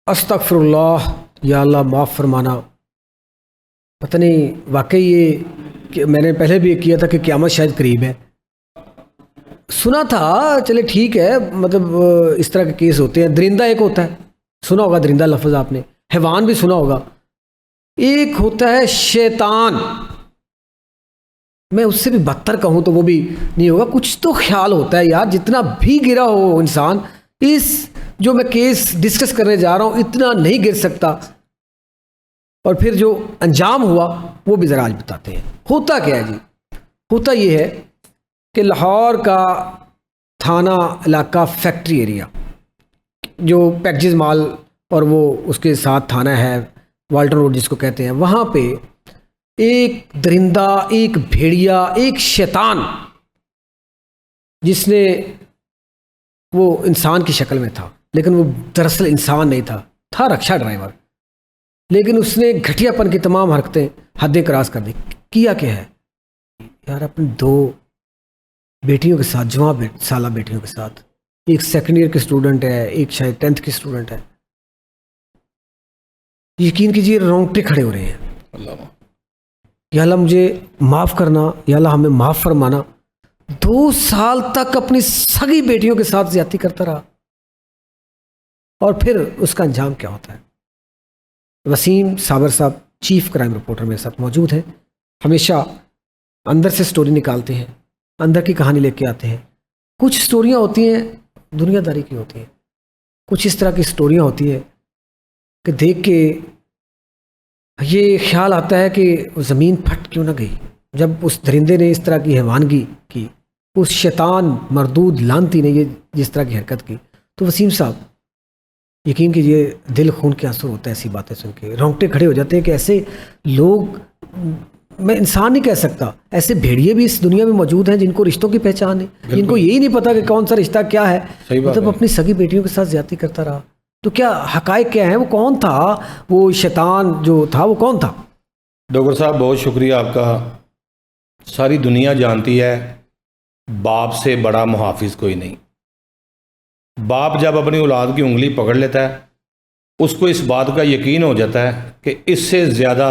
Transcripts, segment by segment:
अस्तगफिरुल्लाह, या अल्लाह माफ़ फरमाना। पता नहीं वाकई ये कि मैंने पहले भी किया था कि क़यामत शायद करीब है। सुना था, चले ठीक है, मतलब इस तरह के केस होते हैं। दरिंदा एक होता है, सुना होगा दरिंदा लफ्ज़ आपने, हैवान भी सुना होगा। एक होता है शैतान, मैं उससे भी बदतर कहूँ तो वो भी नहीं होगा। कुछ तो ख्याल होता है यार, जितना भी गिरा हो इंसान, इस जो मैं केस डिस्कस करने जा रहा हूँ इतना नहीं गिर सकता। और फिर जो अंजाम हुआ वो भी ज़रा आज बताते हैं। होता क्या है जी? होता ये है कि लाहौर का थाना इलाका फैक्ट्री एरिया, जो पैकेज माल और वो उसके साथ थाना है वाल्टन रोड जिसको कहते हैं, वहाँ पे एक दरिंदा, एक भेड़िया, एक शैतान, जिसने वो इंसान की शक्ल में था लेकिन वो दरअसल इंसान नहीं था रक्षा ड्राइवर। लेकिन उसने घटियापन की तमाम हरकतें, हदें क्रॉस कर दी। किया क्या है यार, अपनी दो बेटियों के साथ, जवान साला बेटियों के साथ, एक सेकंड ईयर की स्टूडेंट है, एक शायद 10th की स्टूडेंट है। यकीन कीजिए रोंगटे खड़े हो रहे हैं। या अल्लाह मुझे माफ़ करना, या अल्लाह हमें माफ़ फरमाना। 2 साल तक अपनी सगी बेटियों के साथ ज्यादती करता रहा। और फिर उसका अंजाम क्या होता है? वसीम साबर साहब चीफ क्राइम रिपोर्टर मेरे साथ मौजूद हैं। हमेशा अंदर से स्टोरी निकालते हैं, अंदर की कहानी लेके आते हैं। कुछ स्टोरियां होती हैं दुनियादारी की होती हैं, कुछ इस तरह की स्टोरियां होती हैं कि देख के ये ख्याल आता है कि ज़मीन फट क्यों ना गई जब उस दरिंदे ने इस तरह की हैवानगी की, उस शैतान मरदूद लानती ने ये जिस तरह की हरकत की। तो वसीम साहब, यकीन कीजिए दिल खून के आंसू होता है ऐसी बातें सुन के, रोंगटे खड़े हो जाते हैं कि ऐसे लोग, मैं इंसान नहीं कह सकता, ऐसे भेड़िए भी इस दुनिया में मौजूद हैं जिनको रिश्तों की पहचान है, जिनको यही नहीं पता कि कौन सा रिश्ता क्या है। मतलब अपनी सगी बेटियों के साथ ज्यादती करता रहा। तो क्या हकायक क्या है? वो कौन था? वो शैतान जो था वो कौन था? डॉक्टर साहब बहुत शुक्रिया आपका। सारी दुनिया जानती है बाप से बड़ा मुहाफिज कोई नहीं। बाप जब अपनी औलाद की उंगली पकड़ लेता है, उसको इस बात का यकीन हो जाता है कि इससे ज़्यादा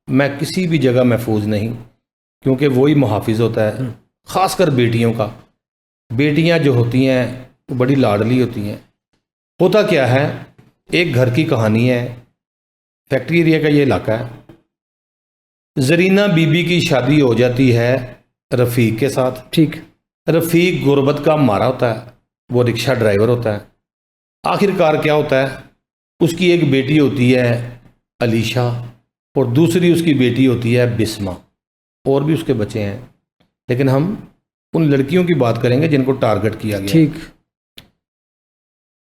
मैं किसी भी जगह महफूज नहीं, क्योंकि वही मुहाफिज होता है। ख़ासकर बेटियों का, बेटियां जो होती हैं वो बड़ी लाडली होती हैं। होता क्या है, एक घर की कहानी है, फैक्ट्री एरिया का ये इलाका है। जरीना बीबी की शादी हो जाती है रफ़ीक के साथ। ठीक, रफ़ीक गुर्बत का मारा होता है, वो रिक्शा ड्राइवर होता है। आखिरकार क्या होता है, उसकी एक बेटी होती है अलीशा और दूसरी उसकी बेटी होती है बिस्मा, और भी उसके बच्चे हैं, लेकिन हम उन लड़कियों की बात करेंगे जिनको टारगेट किया गया। ठीक।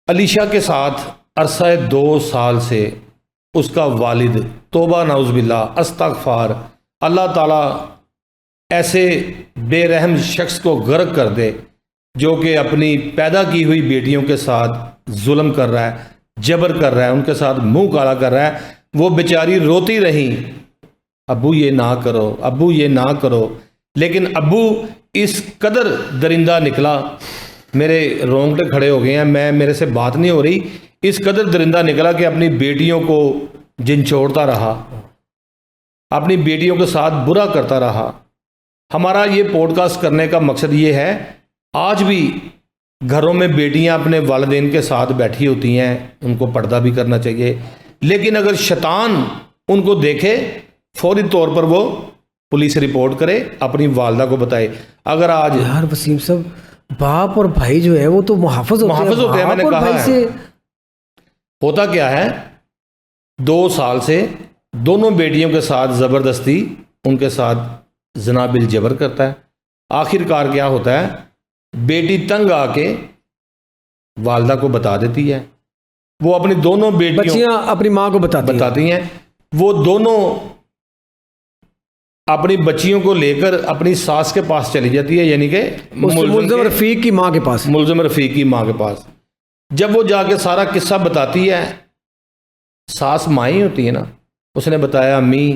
अलीशा के साथ अरसा 2 साल से उसका वालिद, तौबा नाउज़बिल्ला, अस्तगफार, अल्लाह ताला ऐसे बेरहम शख्स को गर्क कर दे जो कि अपनी पैदा की हुई बेटियों के साथ जुल्म कर रहा है, जबर कर रहा है, उनके साथ मुंह काला कर रहा है। वो बेचारी रोती रही, अब्बू ये ना करो, अब्बू ये ना करो। लेकिन अब्बू इस कदर दरिंदा निकला, मेरे रोंगटे खड़े हो गए हैं, मेरे से बात नहीं हो रही। इस कदर दरिंदा निकला कि अपनी बेटियों को झिंझोड़ता रहा, अपनी बेटियों के साथ बुरा करता रहा। हमारा ये पॉडकास्ट करने का मकसद ये है, आज भी घरों में बेटियां अपने वालिदैन के साथ बैठी होती हैं, उनको पर्दा भी करना चाहिए, लेकिन अगर शैतान उनको देखे फौरी तौर पर वो पुलिस रिपोर्ट करे, अपनी वालदा को बताए। अगर आज यार वसीम साहब, बाप और भाई जो है वो तो मुहाफिज होते हैं। मैंने कहा है। होता क्या है, 2 साल से दोनों बेटियों के साथ ज़बरदस्ती उनके साथ ज़िना बिल जबर करता है। आखिरकार क्या होता है, बेटी तंग आके वालदा को बता देती है। वो अपनी दोनों बच्चियां अपनी माँ को बताती हैं। वो दोनों अपनी बच्चियों को लेकर अपनी सास के पास चली जाती है, यानी कि मुल्ज़म रफ़ीक की माँ के पास। मुल्ज़म रफ़ीक की माँ के पास जब वो जाके सारा किस्सा बताती है, सास माँ ही होती है ना, उसने बताया अम्मी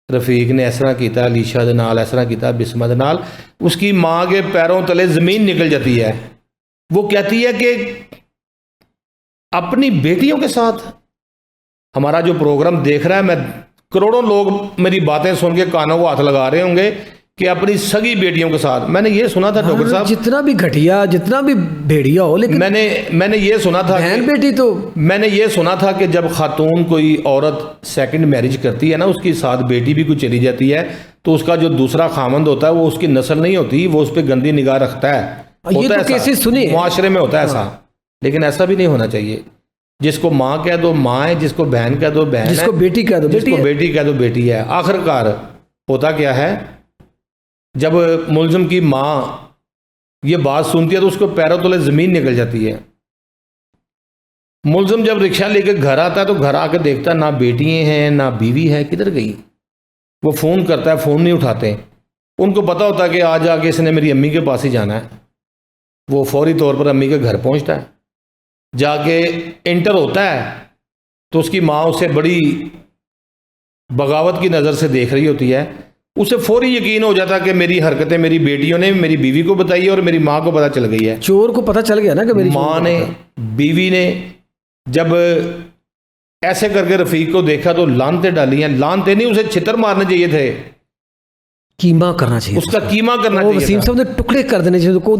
रफ़ीक ने इस तरह किया, अलीशा दे नाल इस तरह किया, बिस्मा दे नाल। उसकी माँ के पैरों तले ज़मीन निकल जाती है। वो कहती है कि अपनी बेटियों के साथ। हमारा जो प्रोग्राम देख रहा है, मैं करोड़ों लोग मेरी बातें सुन के कानों को हाथ लगा रहे होंगे कि अपनी सगी बेटियों के साथ। मैंने ये सुना था डॉक्टर साहब, जितना भी घटिया, जितना भी भेड़िया हो, लेकिन मैंने ये सुना था, बहन बेटी तो मैंने ये सुना था कि जब खातून कोई औरत सेकंड मैरिज करती है ना, उसके साथ बेटी भी कोई चली जाती है, तो उसका जो दूसरा खामंद होता है वो उसकी नस्ल नहीं होती, वो उस पर गंदी निगाह रखता है। ये होता तो है केसेस सुने हैं। मुआशरे में होता है ऐसा, लेकिन ऐसा भी नहीं होना चाहिए। जिसको माँ कह दो माँ है, जिसको बहन कह दो बहन है, जिसको बेटी कह दो जिसको बेटी कह दो बेटी है। आखिरकार होता क्या है, जब मुलजिम की माँ ये बात सुनती है तो उसको पैरों तले जमीन निकल जाती है। मुलजिम जब रिक्शा लेकर घर आता है तो घर आकर देखता है ना बेटी हैं ना बीवी है, किधर गई। वो फ़ोन करता है, फ़ोन नहीं उठाते। उनको पता होता है कि आज आके इसने मेरी अम्मी के पास ही जाना है। वो फौरी तौर पर अम्मी के घर पहुंचता है, जाके इंटर होता है तो उसकी माँ उसे बड़ी बगावत की नज़र से देख रही होती है। उसे फौरी यकीन हो जाता है कि मेरी हरकतें मेरी बेटियों ने मेरी बीवी को बताई है और मेरी माँ को पता चल गई है। चोर को पता चल गया ना कि मेरी माँ ने, बीवी ने जब ऐसे करके रफीक को देखा तो लानते डाली हैं। लानते नहीं, उसे छितर मारने चाहिए थे, कीमा करना चाहिए, उसका कीमा करना वो चाहिए वसीम था। साहब ने टुकड़े कर देने चाहिए, को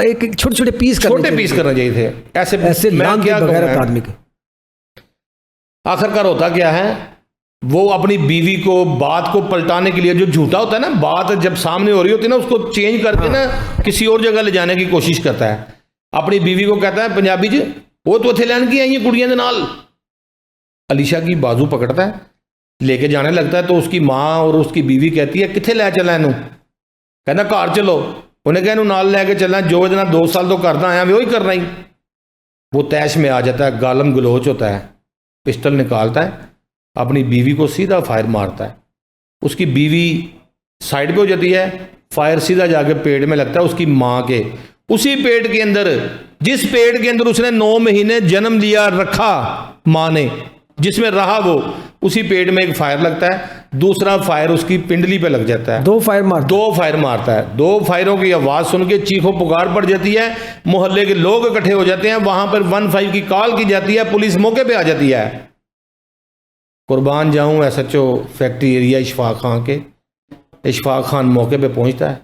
एक छोटे छोटे पीस छोटे पीस करना चाहिए थे। ऐसे मैं लान क्या बगैर कहूँ, आदमी के। आखिरकार होता क्या है, वो अपनी बीवी को बात को पलटाने के लिए, जो झूठा होता है ना, बात जब सामने हो रही होती है ना, उसको चेंज करके ना किसी और जगह ले जाने की कोशिश करता है। अपनी बीवी को कहता है पंजाबी च, वो तो इत्थे लैन की आई है कुड़ियां दे नाल। अलीशा की बाजू पकड़ता है, लेके जाने लगता है तो उसकी माँ और उसकी बीवी कहती है कित्थे लै चला इनू, कहना घर चलो। उन्हें कहा इनू नाल लैके चलना, जो इतना 2 साल तो करता आया वो ही करना ही। वो तैश में आ जाता है, गालम गलोच होता है, पिस्टल निकालता है, अपनी बीवी को सीधा फायर मारता है। उसकी बीवी साइड पे हो जाती है, फायर सीधा जाके पेट में लगता है उसकी माँ के। उसी पेट के अंदर, जिस पेट के अंदर उसने 9 महीने जन्म लिया रखा माँ ने, जिसमें रहा वो, उसी पेट में एक फायर लगता है। दूसरा फायर उसकी पिंडली पे लग जाता है। 2 फायर मारता है। 2 फायरों की आवाज़ सुन के चीखों पुकार पड़ जाती है। मोहल्ले के लोग इकट्ठे हो जाते हैं, वहां पर 15 की कॉल की जाती है, पुलिस मौके पे आ जाती है। कुर्बान जाऊं SHO factory area Ishfaq Khan के। इशफाक खान मौके पे पहुंचता है,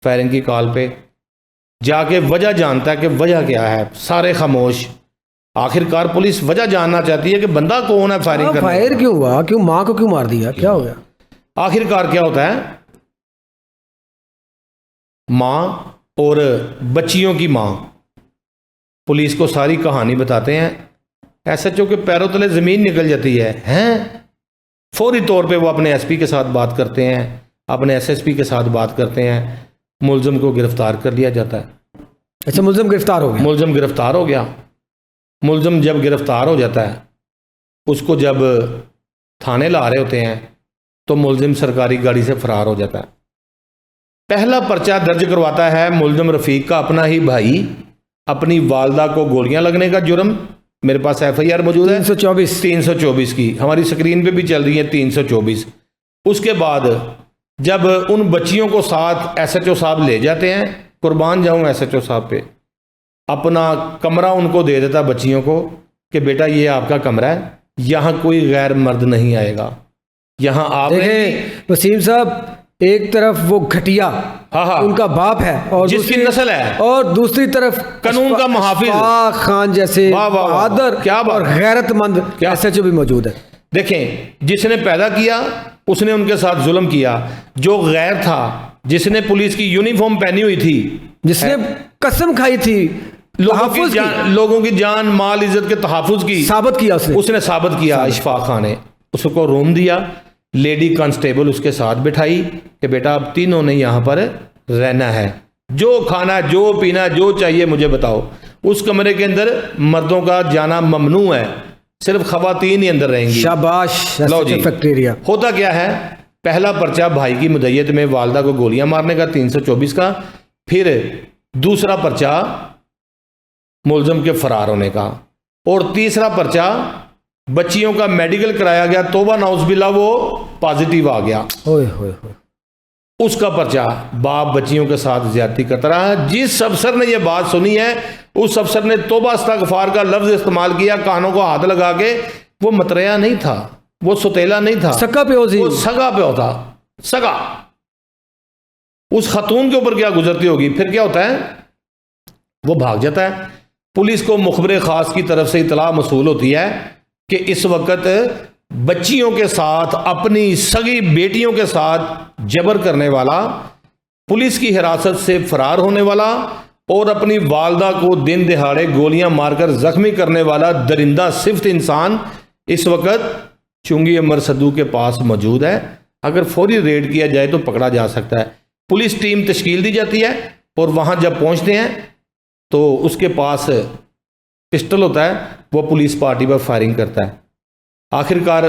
फायरिंग की कॉल पे जाके वजह जानता है कि वजह क्या है। सारे खामोश। आखिरकार पुलिस वजह जानना चाहती है कि बंदा कौन है फायरिंग करने वाला। फायर क्यों हुआ, क्यों माँ को क्यों मार दिया, क्या हो गया। आखिरकार क्या होता है, माँ और बच्चियों की माँ पुलिस को सारी कहानी बताते हैं। SHO के पैरों तले ज़मीन निकल जाती है। हैं, फौरी तौर पे वो अपने SP के साथ बात करते हैं, अपने SSP के साथ बात करते हैं। मुलजिम को गिरफ्तार कर लिया जाता है। अच्छा, मुलजिम गिरफ्तार हो गया। मुलजिम गिरफ्तार हो गया। मुलजिम जब गिरफ्तार हो जाता है, उसको जब थाने ला रहे होते हैं तो मुलजिम सरकारी गाड़ी से फरार हो जाता है। पहला पर्चा दर्ज करवाता है मुलजिम रफीक का अपना ही भाई, अपनी वालदा को गोलियां लगने का जुर्म। मेरे पास FIR मौजूद है 324 की, हमारी स्क्रीन पे भी चल रही है 324। उसके बाद जब उन बच्चियों को साथ SHO साहब ले जाते हैं, कुर्बान जाऊं SHO साहब पे, अपना कमरा उनको दे देता बच्चियों को कि बेटा ये आपका कमरा है, यहाँ कोई गैर मर्द नहीं आएगा, यहाँ आप वसीम साहब, एक तरफ वो घटिया उनका बाप है और जिसकी नस्ल है, और दूसरी तरफ कानून का मुहाफिज खान जैसे बहादुर क्या और गैरतमंद SHO भी मौजूद है। देखें, जिसने पैदा किया उसने उनके साथ जुल्म किया। जो गैर था, जिसने पुलिस की यूनिफॉर्म पहनी हुई थी, जिसने कसम खाई थी लोगों की जान माल इज्जत के तहफ़्फ़ुज़ की, साबित किया उसने साबित किया। इशफाक खान ने उसको रूम दिया, लेडी कांस्टेबल उसके साथ बिठाई कि बेटा अब तीनों ने यहाँ पर रहना है, जो खाना जो पीना जो चाहिए मुझे बताओ। उस कमरे के अंदर मर्दों का जाना ममनू है, सिर्फ खवातीन ही अंदर रहेंगी। शाबाश। लो जी, फैक्ट्रिया। होता क्या है, पहला पर्चा भाई की मुद्दत में वालदा को गोलियां मारने का 324 का, फिर दूसरा पर्चा मुलजिम के फरार होने का, और तीसरा पर्चा बच्चियों का मेडिकल कराया गया, तोबा नाउज़बिल्लाह वो पॉजिटिव आ गया। उसका पर्चा, बाप बच्चियों के साथ ज्यादती करता रहा। जिस अफसर ने यह बात सुनी है उस अफसर ने तौबा इस्तगफार का लफ्ज इस्तेमाल किया, कानों को हाथ लगा के। वो मतरेया नहीं था, वो सुतेला नहीं था, सगा पे वो सगा पे था, सगा। उस खतून के ऊपर क्या गुजरती होगी, फिर क्या होता है, वो भाग जाता है। पुलिस को मुखबिर खास की तरफ से इतला मसूल होती है कि इस वक्त बच्चियों के साथ, अपनी सगी बेटियों के साथ जबर करने वाला, पुलिस की हिरासत से फरार होने वाला और अपनी वालदा को दिन दिहाड़े गोलियां मारकर जख्मी करने वाला दरिंदा सिफ्त इंसान इस वक्त चुंगी अमर सद्दू के पास मौजूद है। अगर फौरी रेड किया जाए तो पकड़ा जा सकता है। पुलिस टीम तश्कील दी जाती है और वहां जब पहुंचते हैं तो उसके पास पिस्टल होता है, वो पुलिस पार्टी पर फायरिंग करता है। आखिरकार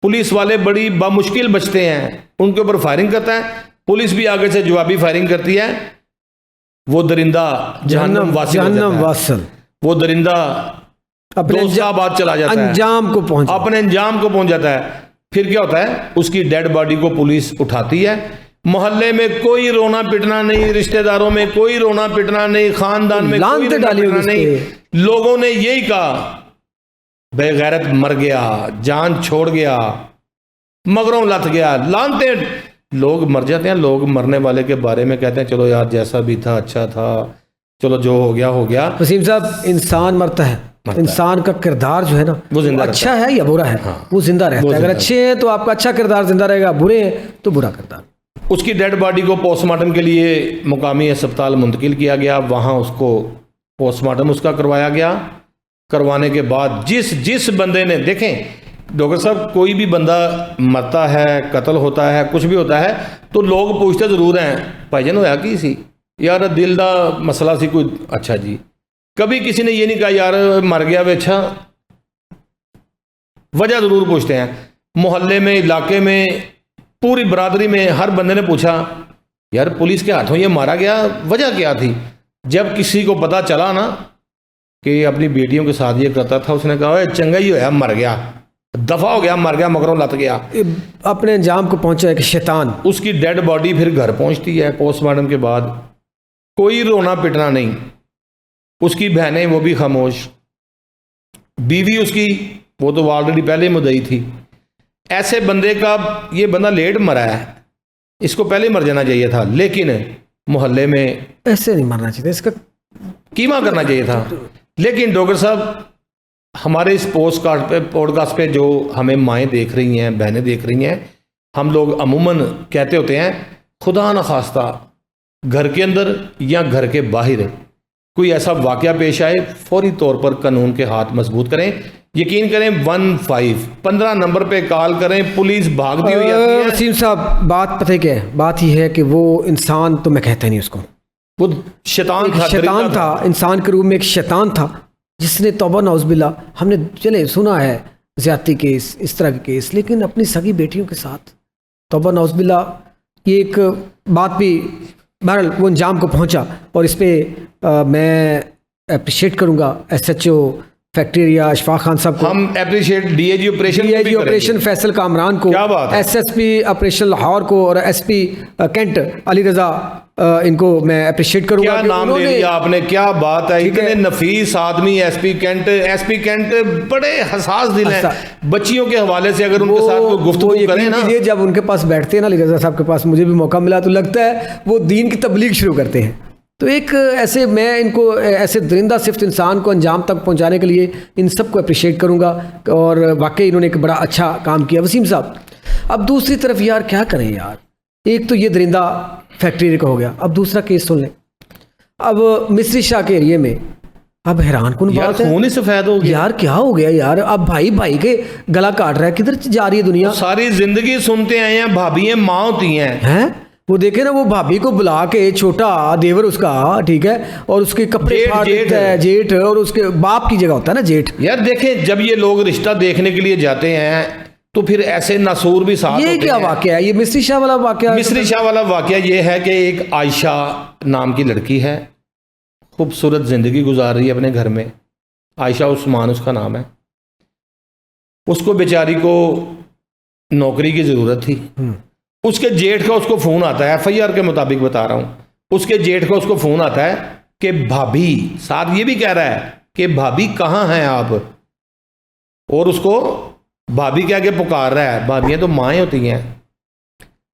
पुलिस वाले बड़ी बामुश्किल बचते हैं, उनके ऊपर फायरिंग करता है। पुलिस भी आगे से जवाबी फायरिंग करती है। वो दरिंदा जहन्नम वासिल, वो दरिंदा अपने बाद चला जाता है, अंजाम को पहुंच, अपने अंजाम को पहुंच जाता है। फिर क्या होता है, उसकी डेड बॉडी को पुलिस उठाती है। मोहल्ले में कोई रोना पिटना नहीं, रिश्तेदारों में कोई रोना पिटना नहीं, खानदान में कोई रोना पिटना नहीं। लोगों ने यही कहा, बेगैरत मर गया, जान छोड़ गया, मगरों लथ गया। लानते लोग मर जाते हैं, लोग मरने वाले के बारे में कहते हैं चलो यार जैसा भी था अच्छा था, चलो जो हो गया हो गया। वसीम साहब, इंसान मरता है, इंसान का किरदार जो है ना, वो जिंदा अच्छा है या बुरा है, हाँ, वो जिंदा रहता है। अगर अच्छे हैं तो आपका अच्छा किरदार जिंदा रहेगा, बुरे हैं तो बुरा किरदार। उसकी डेड बॉडी को पोस्टमार्टम के लिए मुकामी अस्पताल मुंतकिल किया गया। वहाँ उसको पोस्टमार्टम उसका करवाया गया। करवाने के बाद जिस बंदे ने, देखें डॉक्टर साहब, कोई भी बंदा मरता है, कत्ल होता है, कुछ भी होता है तो लोग पूछते ज़रूर हैं भाईजान होया की सी, यार दिल का मसला सी कोई, अच्छा जी। कभी किसी ने ये नहीं कहा यार मर गया वे, अच्छा। वजह ज़रूर पूछते हैं। मोहल्ले में, इलाके में, पूरी बरादरी में हर बंदे ने पूछा यार पुलिस के हाथों ये मारा गया, वजह क्या थी। जब किसी को पता चला ना कि अपनी बेटियों के साथ ये करता था, उसने कहा चंगा ही होया, मर गया, दफा हो गया, मर गया, मगरों लत गया, अपने अंजाम को पहुंचा है कि शैतान। उसकी डेड बॉडी फिर घर पहुंचती है पोस्टमार्टम के बाद। कोई रोना पिटना नहीं, उसकी बहनें वो भी खामोश, बीवी उसकी वो तो ऑलरेडी पहले मुद्दई थी। ऐसे बंदे का, ये बंदा लेट मरा है, इसको पहले मर जाना चाहिए था, लेकिन मोहल्ले में ऐसे नहीं मरना चाहिए, इसका कीमा करना चाहिए था। लेकिन डॉक्टर साहब, हमारे इस पॉडकास्ट पे जो हमें माएँ देख रही हैं, बहनें देख रही हैं, हम लोग अमूमन कहते होते हैं खुदा न खास्ता घर के अंदर या घर के बाहर कोई ऐसा वाकया पेश आए, फौरी तौर पर कानून के हाथ मजबूत करें। यकीन करें 15 नंबर पे कॉल करें, पुलिस भागती हुई आती है। वसीम साहब, बात पता है क्या है, बात ही है कि वो इंसान तो मैं कहता नहीं उसको, वो शैतान था, इंसान के रूप में एक शैतान था जिसने तौबा नौज़बिल्ला, हमने चले सुना है ज़्यादती केस, इस तरह के केस, लेकिन अपनी सगी बेटियों के साथ तौबा नौज़बिल्ला, ये एक बात भी बहरहाल वो अंजाम को पहुंचा। और इस पर मैं अप्रिशिएट करूंगा SHO factory area Ashfaq Khan साहब को, हम appreciate DIG operation Faisal Kamran को, SSP ऑपरेशन लाहौर को और SP कैंट अली रजा, इनको मैं अप्रिशिएट करूंगा। क्या नाम ले लिया आपने, क्या बात है, इतने नफीस आदमी SP कैंट बड़े हसास दिल हैं। बच्चियों के हवाले से अगर उनके साथ कोई गुफ्तगू करें ना, जब उनके पास बैठते हैं ना, अली रजा साहब के पास मुझे भी मौका मिला तो लगता है वो दीन की तबलीग शुरू करते हैं। तो एक ऐसे, मैं इनको ऐसे दरिंदा सिफ्त इंसान को अंजाम तक पहुंचाने के लिए इन सबको अप्रिशिएट करूंगा और वाकई इन्होंने एक बड़ा अच्छा काम किया। वसीम साहब, अब दूसरी तरफ यार क्या करें यार, एक तो ये दरिंदा फैक्ट्री का हो गया, अब दूसरा केस सुन लें। अब मिस्री शाह के एरिए में अब हैरान कुन बात है, खून ही सफेद हो गया यार, क्या हो गया यार। अब भाई के गला काट रहा है, किधर जा रही है दुनिया। सारी जिंदगी सुनते आए हैं भाभी माँ होती हैं, वो देखे ना, वो भाभी को बुला के, छोटा देवर उसका, ठीक है, और उसके कपड़े फाड़ देता है, जेठ, और उसके बाप की जगह होता है ना जेठ। यार देखें, जब ये लोग रिश्ता देखने के लिए जाते हैं तो फिर ऐसे नासूर भी साथ होते हैं। ये क्या वाकया है, ये मिस्री शाह वाला वाकया? मिस्री शाह वाला वाकया ये है कि एक आयशा नाम की लड़की है, खूबसूरत जिंदगी गुजार रही है अपने घर में, आयशा उस्मान उसका नाम है। उसको बेचारी को नौकरी की ज़रूरत थी, उसके जेठ का उसको फ़ोन आता है, FIR के मुताबिक बता रहा हूँ, उसके जेठ का उसको फ़ोन आता है कि भाभी, साथ ये भी कह रहा है कि भाभी कहाँ हैं आप, और उसको भाभी कह के पुकार रहा है। भाभियाँ तो माएँ होती हैं।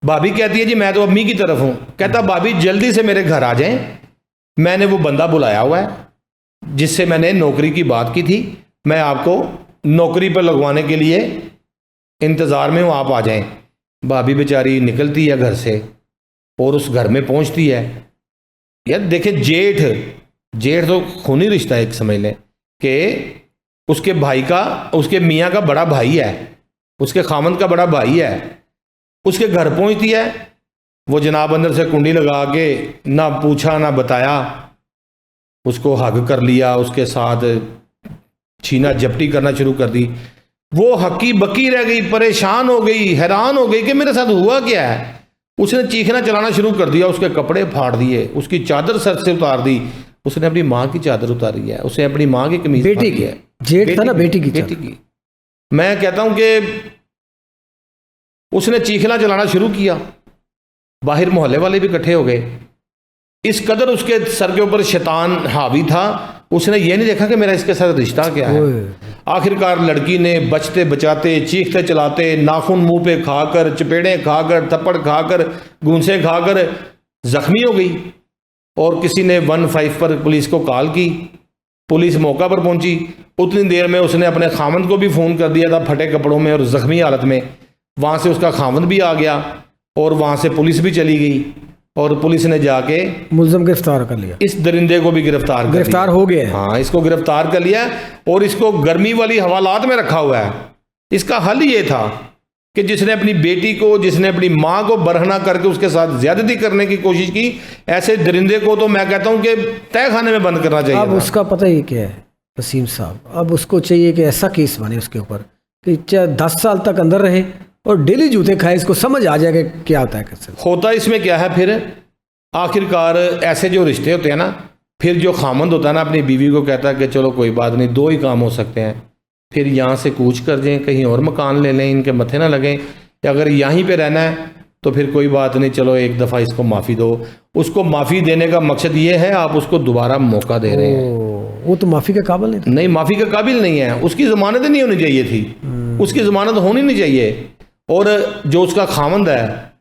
भाभी कहती है जी मैं तो अम्मी की तरफ हूँ। कहता भाभी जल्दी से मेरे घर आ जाएं, मैंने वो बंदा बुलाया हुआ है जिससे मैंने नौकरी की बात की थी, मैं आपको नौकरी पर लगवाने के लिए इंतज़ार में हूँ, आप आ जाएं। भाभी बेचारी निकलती है घर से और उस घर में पहुँचती है। यार देखें, जेठ तो खूनी रिश्ता है, एक समझ लें कि उसके भाई का, उसके मियाँ का बड़ा भाई है, उसके खामंद का बड़ा भाई है। उसके घर पहुँचती है, वो जनाब अंदर से कुंडी लगा के ना पूछा ना बताया, उसको हग कर लिया, उसके साथ छीना झपटी करना शुरू कर दी। वो हक्की बक्की रह गई, परेशान हो गई, हैरान हो गई कि मेरे साथ हुआ क्या है। उसने चीखना चलाना शुरू कर दिया, उसके कपड़े फाड़ दिए, उसकी चादर सर से उतार दी। उसने अपनी माँ की चादर उतारी है, उसने अपनी माँ की कमीज बेटी की है, जेठ था ना, बेटी की। मैं कहता हूं कि उसने चीखना चलाना शुरू किया, बाहर मोहल्ले वाले भी इकट्ठे हो गए। इस कदर उसके सर के ऊपर शैतान हावी था, उसने ये नहीं देखा कि मेरा इसके साथ रिश्ता क्या है। आखिरकार लड़की ने बचते बचाते, चीखते चलाते, नाखून मुंह पे खाकर, चपेड़े खाकर, थप्पड़ खाकर, गूंसे खाकर जख्मी हो गई। और किसी ने 15 पर पुलिस को कॉल की, पुलिस मौका पर पहुंची। उतनी देर में उसने अपने खामंद को भी फ़ोन कर दिया था, फटे कपड़ों में और ज़ख्मी हालत में। वहाँ से उसका खामंद भी आ गया और वहाँ से पुलिस भी चली गई और पुलिस ने जाके मुल्ज़िम गिरफ्तार कर लिया, इस दरिंदे को भी गिरफ्तार हो गया। हाँ, इसको गिरफ्तार कर लिया और इसको गर्मी वाली हवालात में रखा हुआ है। इसका हल ये था कि जिसने अपनी बेटी को, जिसने अपनी माँ को बरहना करके उसके साथ ज्यादती करने की कोशिश की, ऐसे दरिंदे को तो मैं कहता हूँ कि तय खाने में बंद करना चाहिए। अब उसका पता ही क्या है वसीम साहब, अब उसको चाहिए कि ऐसा केस बने उसके ऊपर कि 10 साल तक अंदर रहे और डेली जूते खाए, इसको समझ आ जाएगा क्या होता है कैसे होता। इसमें क्या है फिर आखिरकार ऐसे जो रिश्ते होते हैं ना, फिर जो खामंद होता है ना अपनी बीवी को कहता है कि चलो कोई बात नहीं, 2 ही काम हो सकते हैं, फिर यहाँ से कूच कर जाएं, कहीं और मकान ले लें, इनके मत्थे ना लगें, या अगर यहीं पे रहना है तो फिर कोई बात नहीं, चलो एक दफ़ा इसको माफ़ी दो। उसको माफ़ी देने का मकसद ये है आप उसको दोबारा मौका दे रहे हैं। वो तो माफ़ी का काबिल नहीं था। नहीं, माफ़ी का काबिल नहीं है, उसकी ज़मानत नहीं होनी चाहिए थी, उसकी ज़मानत होनी नहीं चाहिए। और जो उसका खामंद है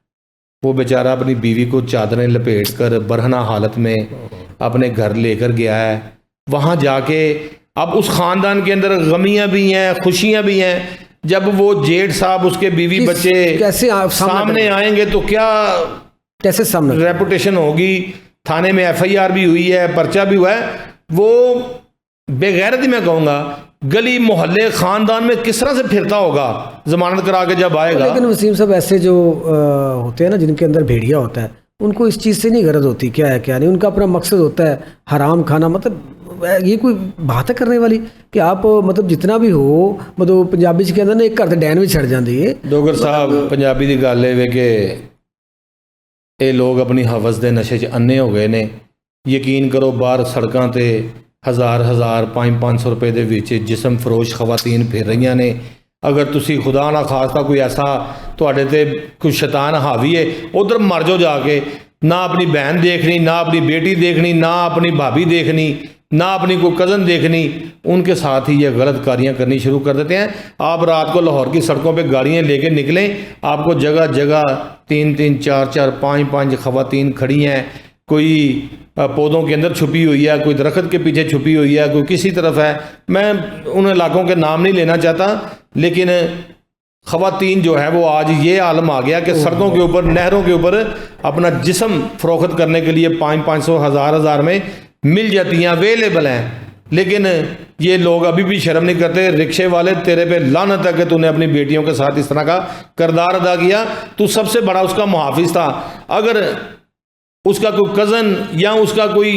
वो बेचारा अपनी बीवी को चादरें लपेट कर बरहना हालत में अपने घर लेकर गया है। वहाँ जाके अब उस ख़ानदान के अंदर गमियाँ भी हैं, खुशियाँ भी हैं। जब वो जेठ साहब, उसके बीवी बच्चे कैसे सामने आएंगे तो क्या, कैसे सामने रेपुटेशन होगी। थाने में FIR भी हुई है, पर्चा भी हुआ है। वो बेगैरती मैं कहूँगा गली मोहल्ले ख़ानदान में किस तरह से फिरता होगा जमानत करा के जब आएगा। लेकिन वसीम साहब ऐसे जो होते हैं ना, जिनके अंदर भेड़िया होता है, उनको इस चीज़ से नहीं गरज होती क्या है क्या नहीं, उनका अपना मकसद होता है हराम खाना। मतलब ये कोई बात है करने वाली कि आप मतलब जितना भी हो, मतलब पंजाबी के अंदर ना एक घर ते डैन भी छड़ जाती है। डोगर साहब पंजाबी की गल है कि ये लोग अपनी हवस के नशे च अन्ने हो गए ने। यकीन करो बाहर सड़कों ते 1000 500 रुपए दे विच जिसम फरोश खवातीन फिर रही ने। अगर तुसी खुदा ना खास्ता कोई ऐसा तुहाडे ते कोई शैतान हावी है, उधर मर जाओ जाके। ना अपनी बहन देखनी, ना अपनी बेटी देखनी, ना अपनी भाभी देखनी, ना अपनी कोई कज़न देखनी, उनके साथ ही ये गलत कारियाँ करनी शुरू कर देते हैं। आप रात को लाहौर की सड़कों पे गाड़ियाँ लेके निकलें, आपको जगह जगह 3 4 5 खवातीन खड़ी हैं। कोई पौधों के अंदर छुपी हुई है, कोई दरख्त के पीछे छुपी हुई है, कोई किसी तरफ है। मैं उन इलाकों के नाम नहीं लेना चाहता, लेकिन खवातीन जो है वो आज ये आलम आ गया कि सड़कों के ऊपर, नहरों के ऊपर अपना जिस्म फरोख्त करने के लिए 500 1000 में मिल जाती हैं, अवेलेबल हैं। लेकिन ये लोग अभी भी शर्म नहीं करते। रिक्शे वाले तेरे पे लानत है कि तूने अपनी बेटियों के साथ इस तरह का किरदार अदा किया। तू सबसे बड़ा उसका मुहाफिज था। अगर उसका कोई कज़न या उसका कोई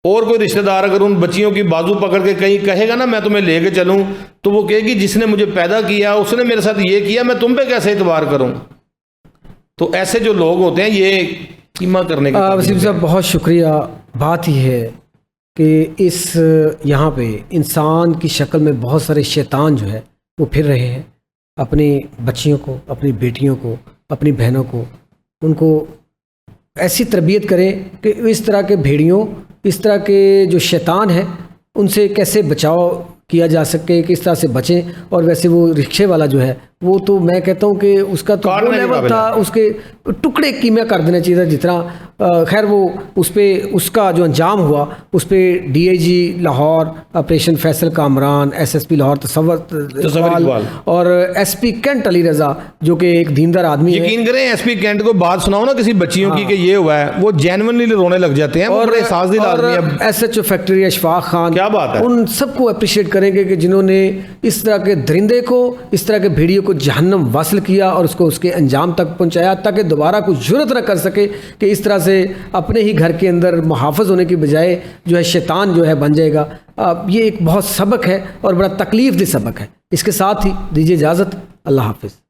और कोई रिश्तेदार अगर उन बच्चियों की बाजू पकड़ के कहीं कहेगा ना मैं तुम्हें लेके चलूं, तो वो कहेगी जिसने मुझे पैदा किया उसने मेरे साथ ये किया, मैं तुम पे कैसे एतबार करूं। तो ऐसे जो लोग होते हैं ये कीमा करने के। वसीम साहब बहुत शुक्रिया। बात यह है कि इस यहाँ पे इंसान की शक्ल में बहुत सारे शैतान जो है वो फिर रहे हैं, अपनी बच्चियों को, अपनी बेटियों को अपनी बहनों को, उनको ऐसी तरबियत करें कि इस तरह के भेड़ियों, इस तरह के जो शैतान है उनसे कैसे बचाव किया जा सके, किस तरह से बचें। और वैसे वो रिक्शे वाला जो है वो तो मैं कहता हूँ कि उसका तो वो लेवल था, उसके टुकड़े कीमिया कर देना चाहिए था जितना। खैर वो उस पर उसका जो अंजाम हुआ उस पर DIG Lahore operation Faisal Kamran, SSP Lahore Tasawwur Iqbal और SP कैंट अली रज़ा जो कि एक दीनदार आदमी है। यकीन करें SP कैंट को बात सुनाओ ना किसी बच्चियों की कि ये हुआ है, वो जेन्युइनली रोने लग जाते हैं। और SHO फैक्ट्री अशफाक खान, क्या बात है, उन सबको अप्रिशिएट करेंगे कि जिन्होंने इस तरह के दरिंदे को, इस तरह के भेड़ियों को जहन्नम वासिल किया और उसको उसके अंजाम तक पहुंचाया ताकि दोबारा कुछ जुर्रत न कर सके कि इस तरह से अपने ही घर के अंदर मुहाफ़िज़ होने की बजाय जो है शैतान जो है बन जाएगा। ये एक बहुत सबक है और बड़ा तकलीफ दह सबक है। इसके साथ ही दीजिए इजाज़त, अल्लाह हाफिज़।